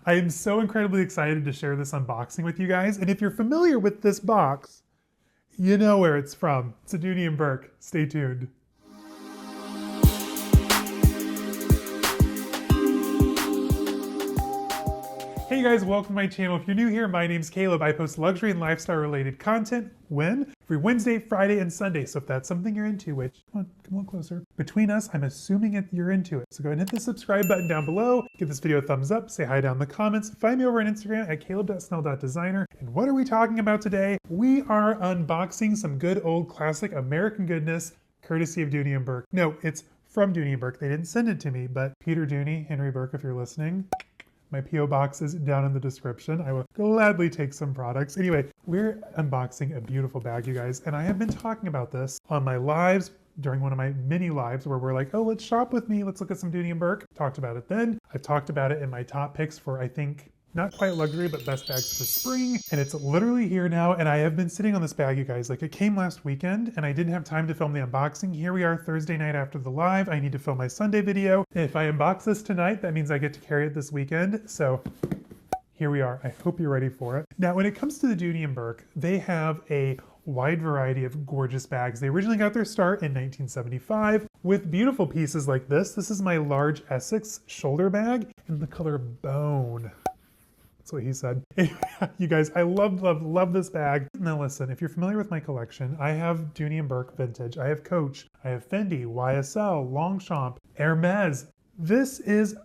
I am so incredibly excited to share this unboxing with you guys. And if you're familiar with this box, you know where it's from. It's a Dooney Bourke. Stay tuned. Hey guys, welcome to my channel. If you're new here, my name's Caleb. I post luxury and lifestyle related content every Wednesday, Friday, and Sunday. So if that's something you're into, which, come on closer. Between us, I'm assuming you're into it. So go ahead and hit the subscribe button down below. Give this video a thumbs up, say hi down in the comments. Find me over on Instagram at caleb.snell.designer. And what are we talking about today? We are unboxing some good old classic American goodness, courtesy of Dooney Bourke. No, it's from Dooney Bourke. They didn't send it to me, but Peter Dooney, Henry Bourke, if you're listening, my P.O. box is down in the description. I will gladly take some products. Anyway, we're unboxing a beautiful bag, you guys. And I have been talking about this on my lives during one of my mini lives where we're like, oh, let's shop with me. Let's look at some Dooney Bourke. Talked about it then. I've talked about it in my top picks for, I think, not quite luxury, but best bags for spring. And it's literally here now. And I have been sitting on this bag, you guys. Like, it came last weekend and I didn't have time to film the unboxing. Here we are Thursday night after the live. I need to film my Sunday video. If I unbox this tonight, that means I get to carry it this weekend. So here we are. I hope you're ready for it. Now, when it comes to the Dooney Bourke, they have a wide variety of gorgeous bags. They originally got their start in 1975 with beautiful pieces like this. This is my large Essex shoulder bag in the color bone. That's what he said. You guys, I love this bag. Now listen, if you're familiar with my collection, I have Dooney Bourke vintage, I have Coach, I have Fendi, YSL, Longchamp, Hermes. This is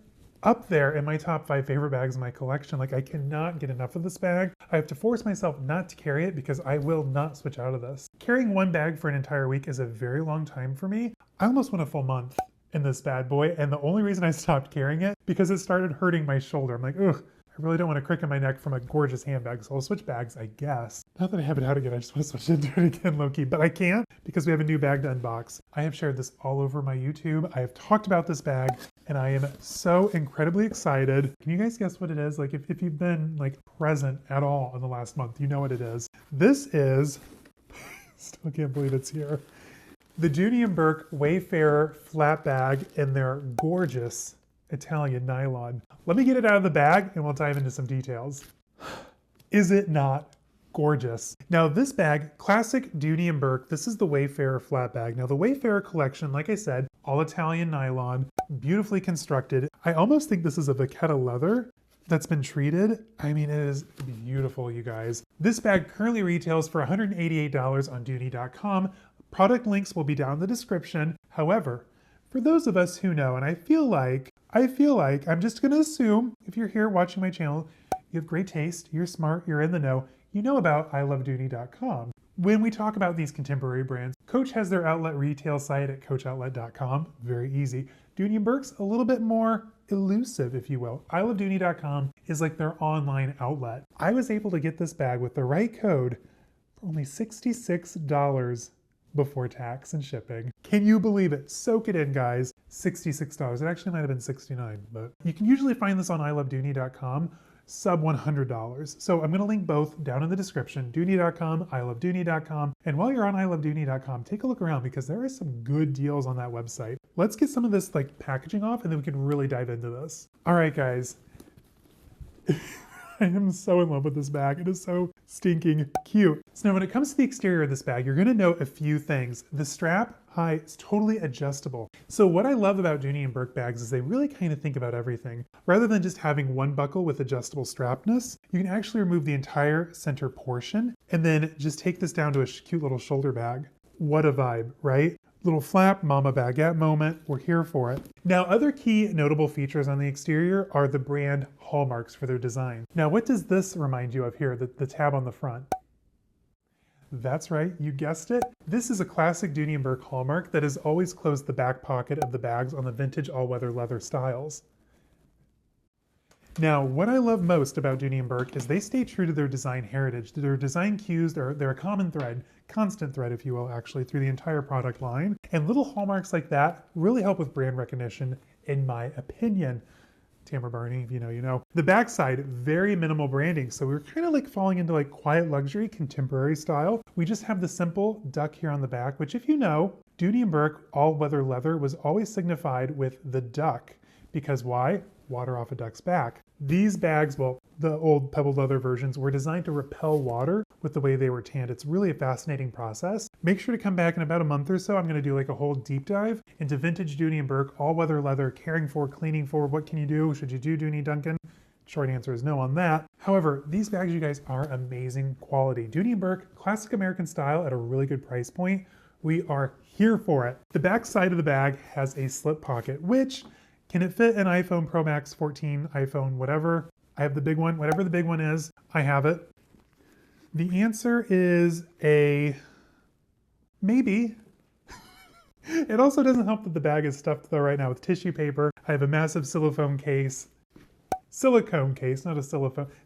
up there in my top 5 favorite bags in my collection. Like, I cannot get enough of this bag. I have to force myself not to carry it because I will not switch out of this. Carrying one bag for an entire week is a very long time for me. I almost went a full month in this bad boy, and the only reason I stopped carrying it because it started hurting my shoulder. I'm like, ugh. I really don't want to crick my neck from a gorgeous handbag, so I'll switch bags, I guess. Not that I have it out again, I just want to switch into it again low-key, but I can't because we have a new bag to unbox. I have shared this all over my YouTube. I have talked about this bag, and I am so incredibly excited. Can you guys guess what it is? Like, if you've been like present at all in the last month, you know what it is. This is, still can't believe it's here, the Dooney Bourke Wayfarer flat bag in their gorgeous Italian nylon. Let me get it out of the bag and we'll dive into some details. Is it not gorgeous? Now this bag, classic Dooney Bourke, this is the Wayfarer flat bag. Now the Wayfarer collection, like I said, all Italian nylon, beautifully constructed. I almost think this is a vachetta leather that's been treated. I mean, it is beautiful, you guys. This bag currently retails for $188 on Dooney.com. Product links will be down in the description. However, for those of us who know, and I feel like, I'm just gonna assume, if you're here watching my channel, you have great taste, you're smart, you're in the know, you know about ilovedooney.com. When we talk about these contemporary brands, Coach has their outlet retail site at coachoutlet.com, very easy. Dooney Bourke's a little bit more elusive, if you will. ilovedooney.com is like their online outlet. I was able to get this bag with the right code for only $66 before tax and shipping. Can you believe it? Soak it in, guys. $66. It actually might have been $69, but you can usually find this on ilovedooney.com, sub $100. So I'm going to link both down in the description, Dooney.com, ilovedooney.com. And while you're on ilovedooney.com, take a look around because there are some good deals on that website. Let's get some of this like packaging off and then we can really dive into this. All right, guys. I am so in love with this bag. It is so stinking cute. So now when it comes to the exterior of this bag, you're gonna note a few things. The strap, is totally adjustable. So what I love about Dooney Bourke bags is they really kind of think about everything. Rather than just having one buckle with adjustable strapness, you can actually remove the entire center portion and then just take this down to a cute little shoulder bag. What a vibe, right? Little flap, mama baguette moment, we're here for it. Now, other key notable features on the exterior are the brand hallmarks for their design. Now, what does this remind you of here, the tab on the front? That's right, you guessed it. This is a classic Dooney Bourke hallmark that has always closed the back pocket of the bags on the vintage all-weather leather styles. Now, what I love most about Dooney Bourke is they stay true to their design heritage. Their design cues, they're a common thread, constant thread, if you will, actually, through the entire product line. And little hallmarks like that really help with brand recognition, in my opinion. Tamara Barney, if you know, you know. The backside, very minimal branding. So we're kind of like falling into like quiet luxury, contemporary style. We just have the simple duck here on the back, which if you know, Dooney Bourke all-weather leather was always signified with the duck. Because why? Water off a duck's back. These bags, well, the old pebbled leather versions, were designed to repel water with the way they were tanned. It's really a fascinating process. Make sure to come back in about a month or so. I'm going to do like a whole deep dive into vintage Dooney & Bourke all-weather leather, caring for, cleaning for, what can you do? Should you do Dooney Duncan? Short answer is no on that. However, these bags, you guys, are amazing quality. Dooney & Bourke, classic American style at a really good price point. We are here for it. The back side of the bag has a slip pocket, which can it fit an iPhone Pro Max 14, iPhone, whatever? I have the big one, whatever the big one is, I have it. The answer is a maybe. It also doesn't help that the bag is stuffed though right now with tissue paper. I have a massive silicone case, not a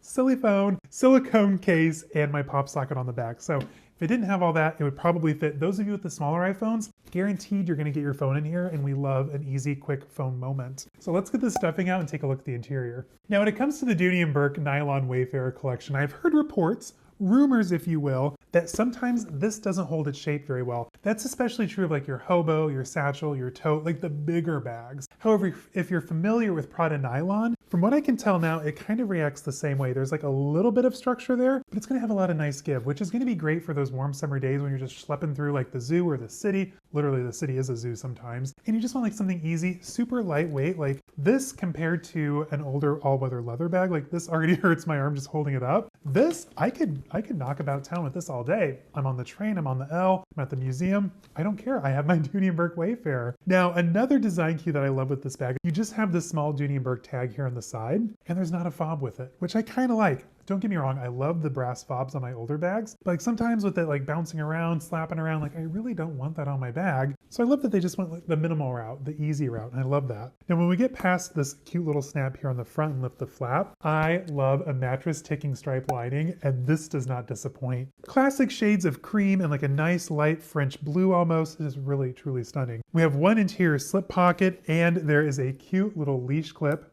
silicone case, and my pop socket on the back. So if it didn't have all that, it would probably fit. Those of you with the smaller iPhones, guaranteed you're gonna get your phone in here, and we love an easy, quick phone moment. So let's get the stuffing out and take a look at the interior. Now, when it comes to the Dooney & Bourke Nylon Wayfarer collection, I've heard reports, rumors if you will, that sometimes this doesn't hold its shape very well. That's especially true of like your hobo, your satchel, your tote, like the bigger bags. However, if you're familiar with Prada nylon, from what I can tell now, it kind of reacts the same way. There's like a little bit of structure there, but it's gonna have a lot of nice give, which is gonna be great for those warm summer days when you're just schlepping through like the zoo or the city. Literally the city is a zoo sometimes. And you just want like something easy, super lightweight. Like this compared to an older all-weather leather bag, like this already hurts my arm just holding it up. This, I could knock about town with this all day. I'm on the train, I'm on the L, I'm at the museum. I don't care, I have my Dooney & Bourke Wayfarer. Now, another design cue that I love with this bag, you just have this small Dooney & Bourke tag here on the side, and there's not a fob with it, which I kind of like. Don't get me wrong, I love the brass fobs on my older bags, but like sometimes with it like bouncing around, slapping around, like I really don't want that on my bag. So I love that they just went like the minimal route, the easy route, and I love that. Now when we get past this cute little snap here on the front and lift the flap, I love a mattress ticking stripe lining, and this does not disappoint. Classic shades of cream and like a nice light French blue almost. It is really, truly stunning. We have one interior slip pocket, and there is a cute little leash clip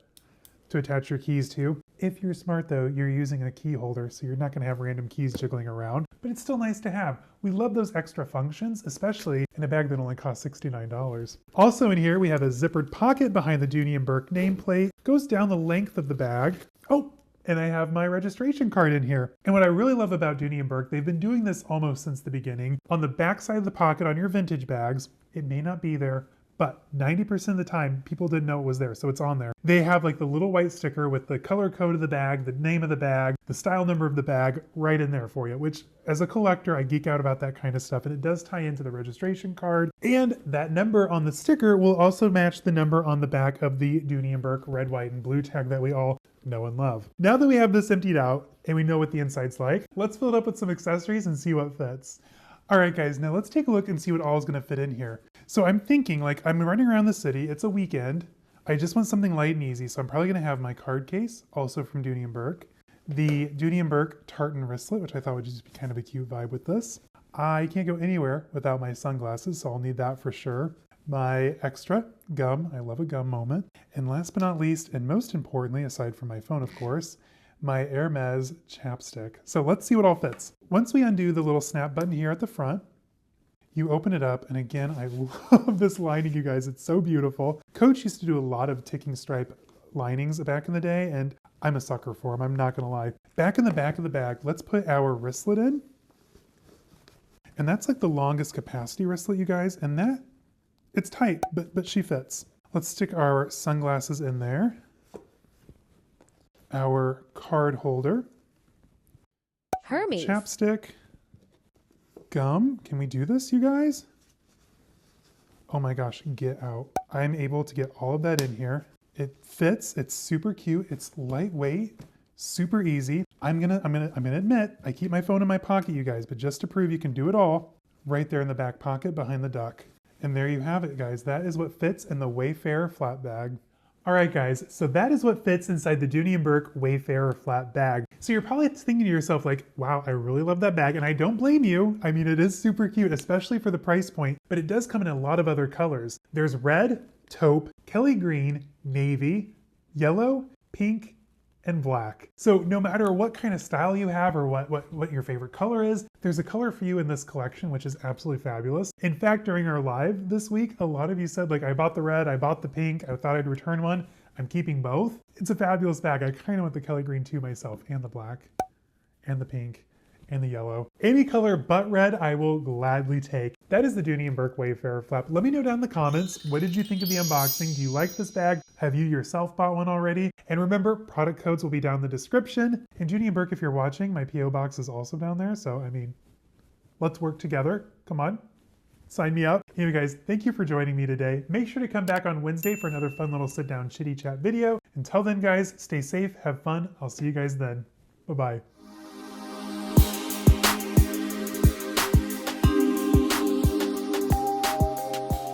to attach your keys to. If you're smart though, you're using a key holder, so you're not gonna have random keys jiggling around, but it's still nice to have. We love those extra functions, especially in a bag that only costs $69. Also in here, we have a zippered pocket behind the Dooney & Bourke nameplate. Goes down the length of the bag. Oh, and I have my registration card in here. And what I really love about Dooney & Bourke, they've been doing this almost since the beginning. On the back side of the pocket on your vintage bags, it may not be there, but 90% of the time, people didn't know it was there, so it's on there. They have like the little white sticker with the color code of the bag, the name of the bag, the style number of the bag right in there for you, which as a collector, I geek out about that kind of stuff, and it does tie into the registration card. And that number on the sticker will also match the number on the back of the Dooney & Bourke red, white, and blue tag that we all know and love. Now that we have this emptied out and we know what the inside's like, let's fill it up with some accessories and see what fits. All right, guys, now let's take a look and see what all is gonna fit in here. So I'm thinking, like, I'm running around the city, it's a weekend, I just want something light and easy, so I'm probably gonna have my card case, also from Dooney & Bourke, the Dooney & Bourke tartan wristlet, which I thought would just be kind of a cute vibe with this. I can't go anywhere without my sunglasses, so I'll need that for sure. My extra gum, I love a gum moment. And last but not least, and most importantly, aside from my phone, of course, my Hermes chapstick. So let's see what all fits. Once we undo the little snap button here at the front, you open it up, and again, I love this lining, you guys. It's so beautiful. Coach used to do a lot of ticking stripe linings back in the day, and I'm a sucker for them, I'm not gonna lie. Back in the back of the bag, let's put our wristlet in. And that's like the longest capacity wristlet, you guys, and that, it's tight, but she fits. Let's stick our sunglasses in there. Our card holder. Hermes. Chapstick. Gum. Can we do this, you guys? Oh my gosh, get out. I'm able to get all of that in here. It fits, it's super cute, it's lightweight, super easy. I'm gonna admit, I keep my phone in my pocket, you guys, but just to prove you can do it all, right there in the back pocket behind the duck. And there you have it, guys. That is what fits in the Wayfarer flat bag. All right, guys, so that is what fits inside the Dooney & Bourke Wayfarer flat bag. So you're probably thinking to yourself like, wow, I really love that bag, and I don't blame you. I mean, it is super cute, especially for the price point, but it does come in a lot of other colors. There's red, taupe, Kelly green, navy, yellow, pink, and black. So no matter what kind of style you have or what your favorite color is, there's a color for you in this collection, which is absolutely fabulous. In fact, during our live this week, a lot of you said like, I bought the red, I bought the pink, I thought I'd return one. I'm keeping both. It's a fabulous bag. I kind of want the Kelly green too myself, and the black, and the pink, and the yellow. Any color but red, I will gladly take. That is the Dooney Bourke Wayfarer flap. Let me know down in the comments, what did you think of the unboxing? Do you like this bag? Have you yourself bought one already? And remember, product codes will be down in the description. And Dooney Bourke, if you're watching, my P.O. box is also down there. So, I mean, let's work together. Come on. Sign me up. Anyway guys, thank you for joining me today. Make sure to come back on Wednesday for another fun little sit down chitty chat video. Until then guys, stay safe, have fun. I'll see you guys then. Bye-bye.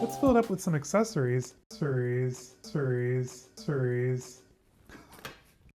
Let's fill it up with some accessories. Accessories.